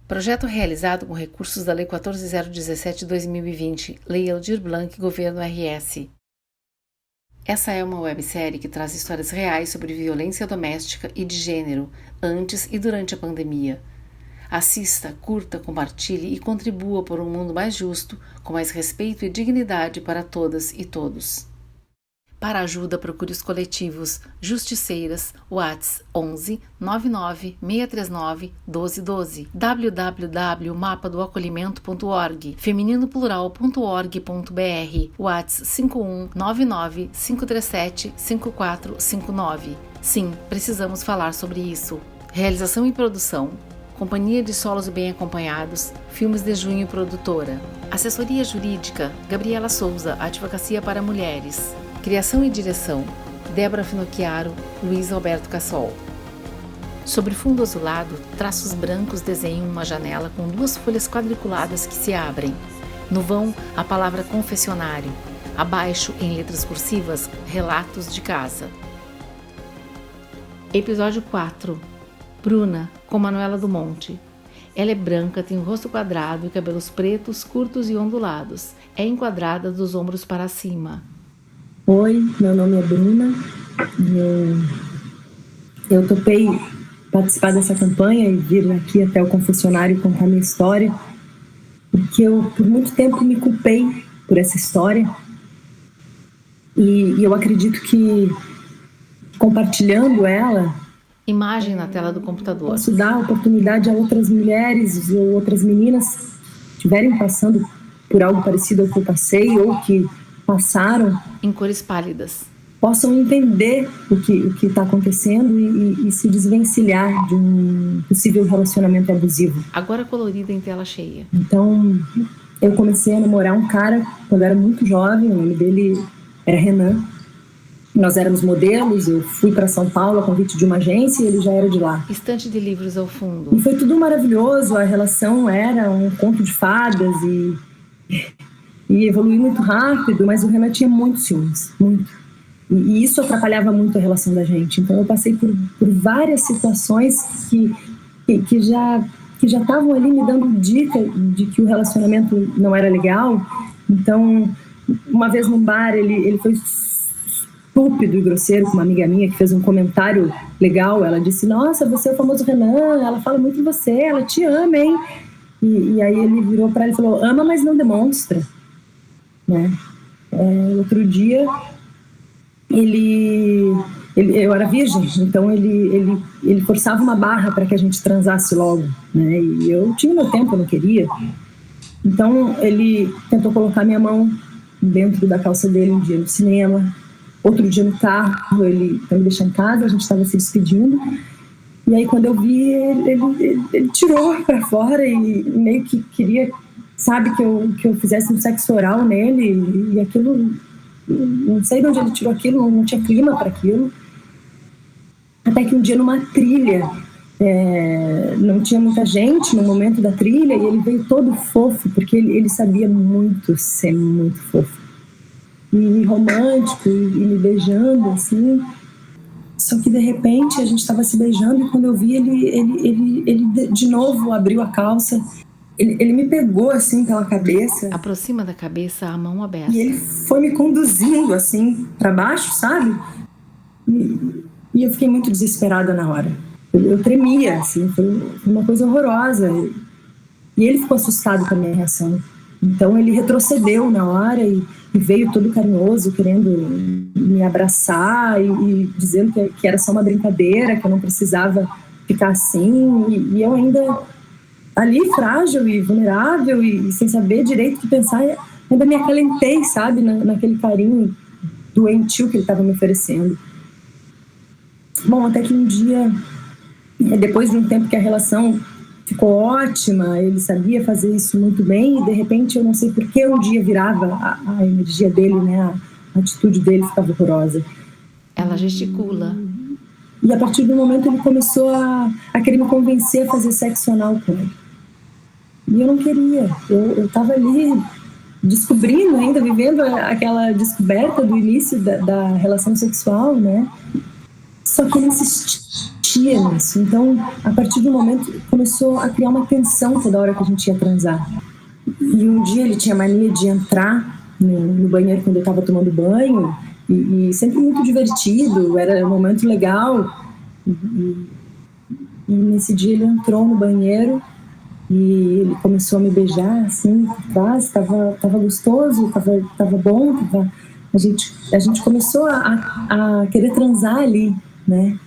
Projeto realizado com recursos da Lei 14.017/2020, Lei Aldir Blanc, Governo RS. Essa é uma websérie que traz histórias reais sobre violência doméstica e de gênero, antes e durante a pandemia. Assista, curta, compartilhe e contribua por um mundo mais justo, com mais respeito e dignidade para todas e todos. Para ajuda, procure os coletivos Justiceiras, WhatsApp 11 99 639 1212, www.mapadoacolhimento.org, femininoplural.org.br, WhatsApp 51 99 537 5459. Sim, precisamos falar sobre isso. Realização e produção: Companhia de Solos Bem Acompanhados, Filmes de Junho Produtora. Assessoria Jurídica: Gabriela Souza, Advocacia para Mulheres. Criação e direção: Débora Finocchiaro, Luiz Alberto Cassol. Sobre fundo azulado, traços brancos desenham uma janela com 2 folhas quadriculadas que se abrem. No vão, a palavra confessionário. Abaixo, em letras cursivas, relatos de casa. Episódio 4. Bruna, com Manuela do Monte. Ela é branca, tem o rosto quadrado e cabelos pretos, curtos e ondulados. É enquadrada dos ombros para cima. Oi, meu nome é Bruna. Eu topei participar dessa campanha e vir aqui até o confessionário contar minha história, porque eu, por muito tempo, me culpei por essa história. E eu acredito que, compartilhando ela, imagem na tela do computador, posso dar oportunidade a outras mulheres ou outras meninas que estiverem passando por algo parecido ao que eu passei ou que passaram, em cores pálidas, possam entender o que está acontecendo e se desvencilhar de um possível relacionamento abusivo. Agora colorida em tela cheia. Então, eu comecei a namorar um cara quando eu era muito jovem, o nome dele era Renan. Nós éramos modelos, eu fui para São Paulo a convite de uma agência e ele já era de lá. Estante de livros ao fundo. E foi tudo maravilhoso, a relação era um conto de fadas e evoluiu muito rápido, mas o Renan tinha muitos ciúmes, muito. E isso atrapalhava muito a relação da gente. Então eu passei por várias situações que já estavam ali me dando dica de que o relacionamento não era legal. Então, uma vez num bar, ele foi estúpido e grosseiro com uma amiga minha que fez um comentário legal. Ela disse: "Nossa, você é o famoso Renan, ela fala muito de você, ela te ama, hein?" E aí ele virou para ela e falou: "Ama, mas não demonstra." Né? Outro dia eu era virgem, então ele forçava uma barra para que a gente transasse logo, né? E eu tinha meu tempo, eu não queria. Então ele tentou colocar minha mão dentro da calça dele um dia no cinema, outro dia no carro, ele para me deixar em casa, a gente estava se despedindo, e aí quando eu vi ele tirou para fora e meio que queria, sabe, que eu fizesse um sexo oral nele, e aquilo, não sei de onde ele tirou aquilo, não tinha clima para aquilo. Até que um dia numa trilha, não tinha muita gente no momento da trilha, e ele veio todo fofo, porque ele sabia muito ser muito fofo. E romântico, e me beijando, assim. Só que de repente a gente estava se beijando, e quando eu vi ele de novo abriu a calça. Ele me pegou assim pela cabeça. Aproxima da cabeça a mão aberta. E ele foi me conduzindo assim para baixo, sabe? E eu fiquei muito desesperada na hora. Eu tremia, assim, foi uma coisa horrorosa. E ele ficou assustado com a minha reação. Então ele retrocedeu na hora e veio todo carinhoso, querendo me abraçar e dizendo que era só uma brincadeira, que eu não precisava ficar assim. E eu ainda ali, frágil e vulnerável e sem saber direito o que pensar, ainda me acalentei, sabe, naquele carinho doentio que ele estava me oferecendo. Bom, até que um dia, depois de um tempo que a relação ficou ótima, ele sabia fazer isso muito bem, e de repente, eu não sei por que um dia virava a energia dele, né, a atitude dele ficava horrorosa. Ela gesticula. E a partir do momento ele começou a querer me convencer a fazer sexo anal com ele. E eu não queria. Eu estava ali descobrindo ainda, vivendo aquela descoberta do início da relação sexual, né? Só que ele insistia nisso. Então, a partir do momento, começou a criar uma tensão toda hora que a gente ia transar. E um dia ele tinha mania de entrar no banheiro quando eu estava tomando banho, e sempre muito divertido, era um momento legal. E nesse dia ele entrou no banheiro e ele começou a me beijar, assim, por trás, tava gostoso, tava bom, a gente começou a querer transar ali, né?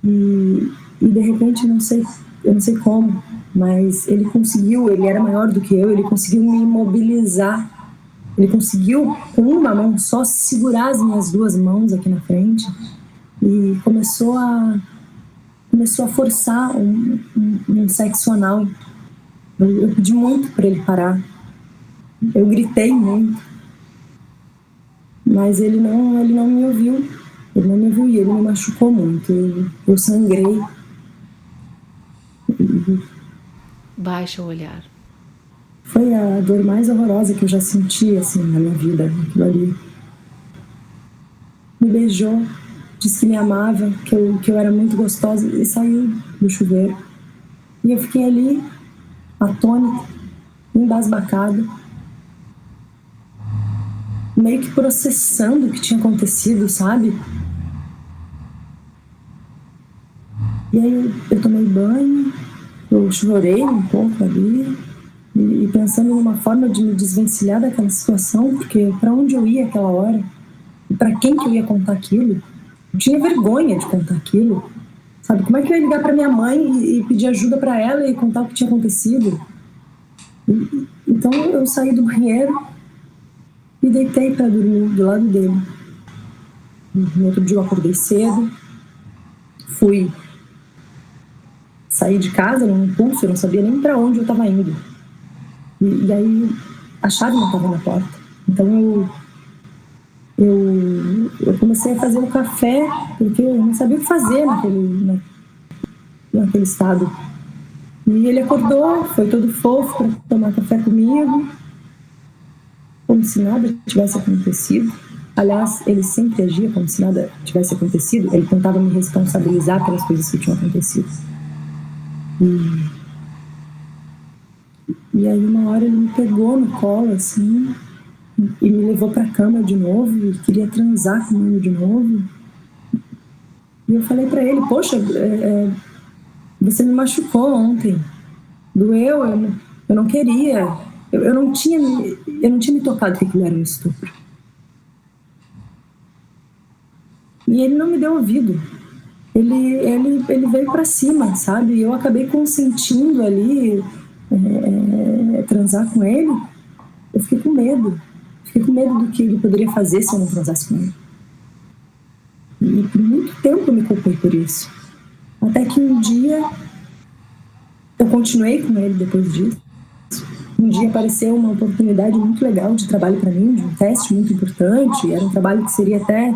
E de repente, eu não sei como, mas ele era maior do que eu, ele conseguiu me imobilizar, ele conseguiu, com uma mão só, segurar as minhas duas mãos aqui na frente e começou a forçar um sexo anal. Eu pedi muito para ele parar. Eu gritei muito. Mas ele não me ouviu. Ele não me ouviu e ele me machucou muito. Eu sangrei. Baixa o olhar. Foi a dor mais horrorosa que eu já senti, assim, na minha vida, aquilo ali. Me beijou, disse que me amava, que eu era muito gostosa e saiu do chuveiro. E eu fiquei ali, atônita, embasbacada, meio que processando o que tinha acontecido, sabe? E aí eu tomei banho, eu chorei um pouco ali, e pensando numa forma de me desvencilhar daquela situação, porque para onde eu ia aquela hora? E para quem que eu ia contar aquilo? Eu tinha vergonha de contar aquilo, sabe? Como é que eu ia ligar para minha mãe e pedir ajuda para ela e contar o que tinha acontecido? Então eu saí do banheiro e deitei para dormir do lado dele. No outro dia eu acordei cedo, saí de casa num impulso, eu não sabia nem para onde eu estava indo. E aí a chave não estava na porta. Então eu comecei a fazer um café, porque eu não sabia o que fazer naquele estado. E ele acordou, foi todo fofo para tomar café comigo, como se nada tivesse acontecido. Aliás, ele sempre agia como se nada tivesse acontecido. Ele tentava me responsabilizar pelas coisas que tinham acontecido. E aí uma hora ele me pegou no colo, assim, e me levou pra cama de novo, e queria transar comigo de novo. E eu falei pra ele, poxa, você me machucou ontem, doeu, eu não queria, eu não tinha me tocado que aquilo era um estupro. E ele não me deu ouvido. Ele veio pra cima, sabe? E eu acabei consentindo ali transar com ele. Eu fiquei com medo. Fiquei com medo do que ele poderia fazer se eu não transasse com ele. E por muito tempo eu me culpei por isso. Até que um dia eu continuei com ele depois disso. Um dia apareceu uma oportunidade muito legal de trabalho para mim, de um teste muito importante. Era um trabalho que seria até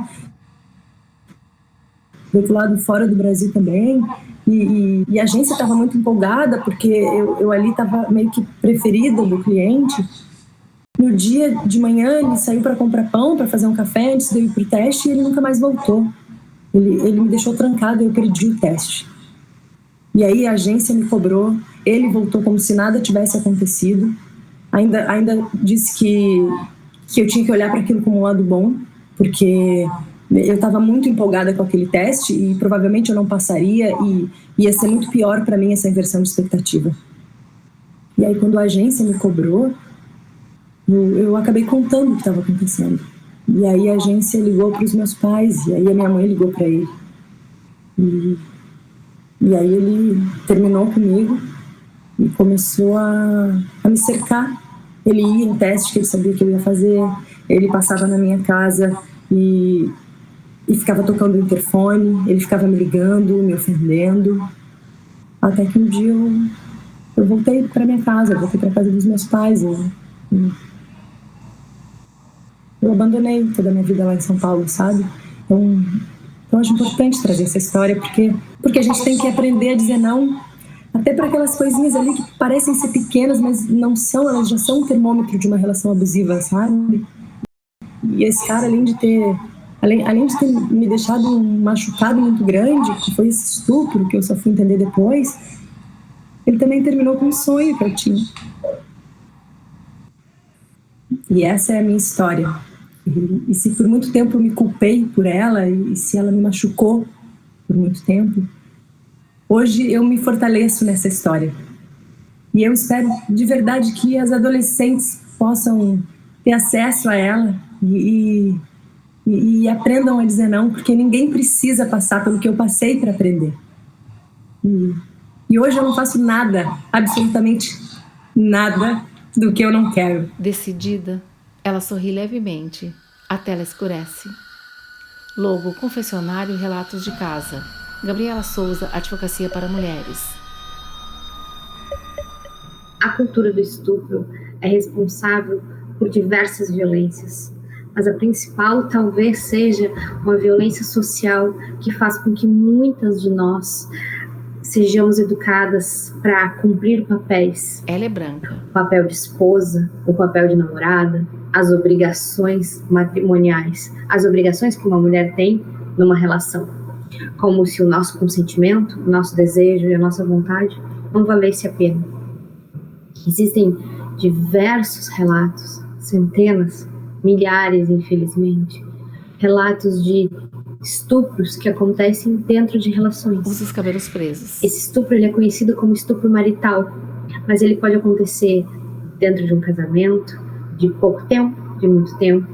do outro lado, fora do Brasil também. E a agência estava muito empolgada, porque eu ali estava meio que preferida do cliente. No dia de manhã, ele saiu para comprar pão, para fazer um café antes de eu ir para o teste, e ele nunca mais voltou. Ele me deixou trancada e eu perdi o teste. E aí a agência me cobrou, ele voltou como se nada tivesse acontecido. Ainda disse que eu tinha que olhar para aquilo como um lado bom, porque eu estava muito empolgada com aquele teste e provavelmente eu não passaria e ia ser muito pior para mim essa inversão de expectativa. E aí quando a agência me cobrou, eu acabei contando o que estava acontecendo. E aí a agência ligou para os meus pais, e aí a minha mãe ligou para ele. E aí ele terminou comigo e começou a me cercar. Ele ia em teste que ele sabia que eu ia fazer, ele passava na minha casa e ficava tocando o interfone, ele ficava me ligando, me ofendendo. Até que um dia eu voltei para minha casa, eu voltei para a casa dos meus pais. Eu abandonei toda a minha vida lá em São Paulo, sabe? Então eu acho importante trazer essa história, porque a gente tem que aprender a dizer não, até para aquelas coisinhas ali que parecem ser pequenas, mas não são, elas já são um termômetro de uma relação abusiva, sabe? E esse cara, além de ter além de ter me deixado um machucado muito grande, que foi esse estupro, que eu só fui entender depois, ele também terminou com um sonho que eu tinha. E essa é a minha história. E se por muito tempo eu me culpei por ela, e se ela me machucou por muito tempo, hoje eu me fortaleço nessa história. E eu espero de verdade que as adolescentes possam ter acesso a ela e aprendam a dizer não, porque ninguém precisa passar pelo que eu passei para aprender. E hoje eu não faço nada, absolutamente nada do que eu não quero. Decidida, ela sorri levemente. A tela escurece. Logo, confessionário e relatos de casa. Gabriela Souza, Advocacia para Mulheres. A cultura do estupro é responsável por diversas violências, mas a principal talvez seja uma violência social que faz com que muitas de nós sejamos educadas para cumprir papéis. Ela é branca. O papel de esposa, o papel de namorada, as obrigações matrimoniais, as obrigações que uma mulher tem numa relação. Como se o nosso consentimento, o nosso desejo e a nossa vontade não valesse a pena. Existem diversos relatos, centenas, milhares, infelizmente, relatos de estupros que acontecem dentro de relações. Usa os cabelos presos. Esse estupro ele é conhecido como estupro marital, mas ele pode acontecer dentro de um casamento, de pouco tempo, de muito tempo,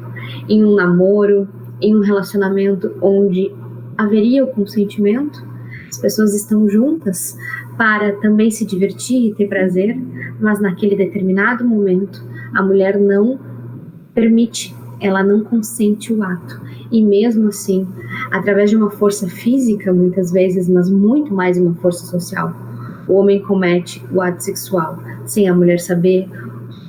em um namoro, em um relacionamento onde haveria o consentimento, as pessoas estão juntas para também se divertir e ter prazer, mas naquele determinado momento a mulher não permite, ela não consente o ato. E mesmo assim, através de uma força física, muitas vezes, mas muito mais uma força social, o homem comete o ato sexual sem a mulher saber,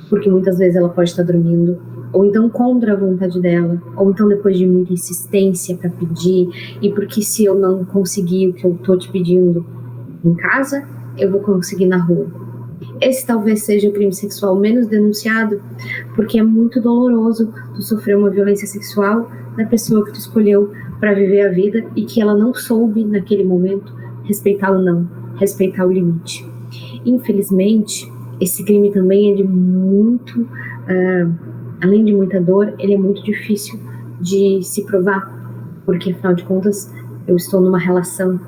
porque muitas vezes ela pode estar dormindo, ou então contra a vontade dela, ou então depois de muita insistência para pedir, e porque se eu não conseguir o que eu estou te pedindo em casa, eu vou conseguir na rua. Esse talvez seja o crime sexual menos denunciado, porque é muito doloroso tu sofrer uma violência sexual da pessoa que tu escolheu para viver a vida e que ela não soube, naquele momento, respeitar o não, respeitar o limite. Infelizmente, esse crime também é de muito, além de muita dor, ele é muito difícil de se provar, porque afinal de contas eu estou numa relação,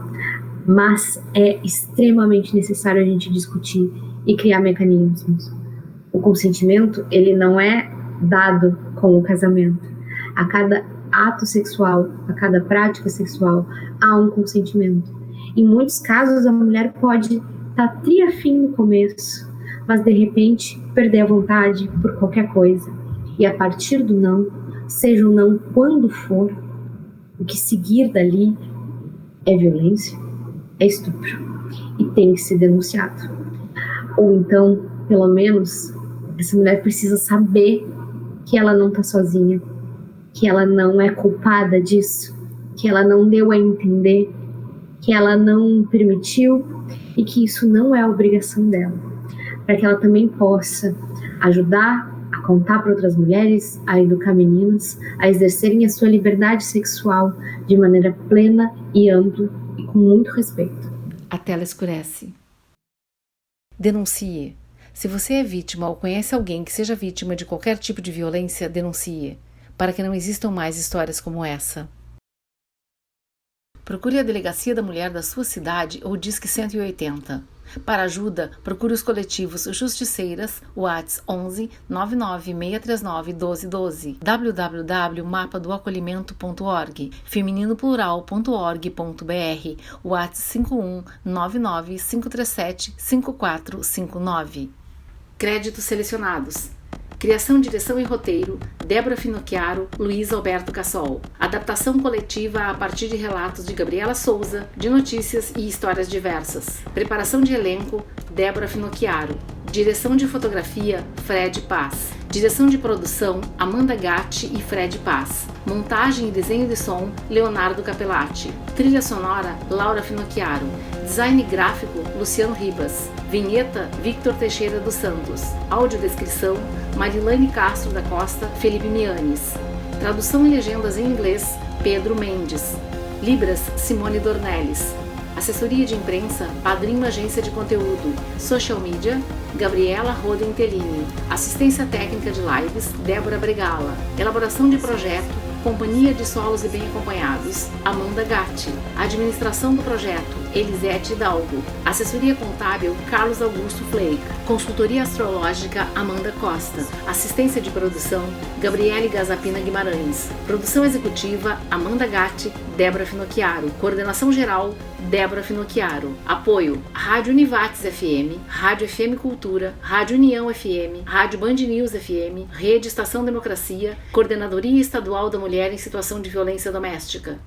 mas é extremamente necessário a gente discutir e criar mecanismos. O consentimento, ele não é dado com o casamento. A cada ato sexual, a cada prática sexual, há um consentimento. Em muitos casos, a mulher pode estar triafim no começo, mas de repente perder a vontade por qualquer coisa. E a partir do não, seja o não quando for, o que seguir dali é violência, é estupro e tem que ser denunciado. Ou então, pelo menos, essa mulher precisa saber que ela não está sozinha, que ela não é culpada disso, que ela não deu a entender, que ela não permitiu e que isso não é a obrigação dela, para que ela também possa ajudar a contar para outras mulheres, a educar meninas, a exercerem a sua liberdade sexual de maneira plena e ampla e com muito respeito. A tela escurece. Denuncie. Se você é vítima ou conhece alguém que seja vítima de qualquer tipo de violência, denuncie, para que não existam mais histórias como essa. Procure a Delegacia da Mulher da sua cidade ou Disque 180. Para ajuda, procure os coletivos Justiceiras, WhatsApp 11 99 639 1212, www.mapadoacolhimento.org, feminino-plural.org.br, WhatsApp 51 99 537 5459. Créditos selecionados. Criação, direção e roteiro, Débora Finocchiaro, Luiz Alberto Cassol. Adaptação coletiva a partir de relatos de Gabriela Souza, de notícias e histórias diversas. Preparação de elenco, Débora Finocchiaro. Direção de fotografia, Fred Paz. Direção de produção, Amanda Gatti e Fred Paz. Montagem e desenho de som, Leonardo Capellati. Trilha sonora, Laura Finocchiaro. Design gráfico, Luciano Ribas. Vinheta, Victor Teixeira dos Santos. Audiodescrição, Marilane Castro da Costa, Felipe Mianes. Tradução e legendas em inglês, Pedro Mendes. Libras, Simone Dornelles. Assessoria de imprensa, Padrinho Agência de Conteúdo. Social Media, Gabriela Rodentelini. Assistência técnica de lives, Débora Bregala. Elaboração de projeto, Companhia de Solos e Bem Acompanhados, Amanda Gatti. Administração do projeto, Elisete Hidalgo. Assessoria contábil, Carlos Augusto Flake. Consultoria astrológica, Amanda Costa. Assistência de produção, Gabriele Gazapina Guimarães. Produção executiva, Amanda Gatti, Débora Finocchiaro. Coordenação geral, Débora Finocchiaro. Apoio, Rádio Univates FM, Rádio FM Cultura, Rádio União FM, Rádio Band News FM, Rede Estação Democracia, Coordenadoria Estadual da Mulher em Situação de Violência Doméstica.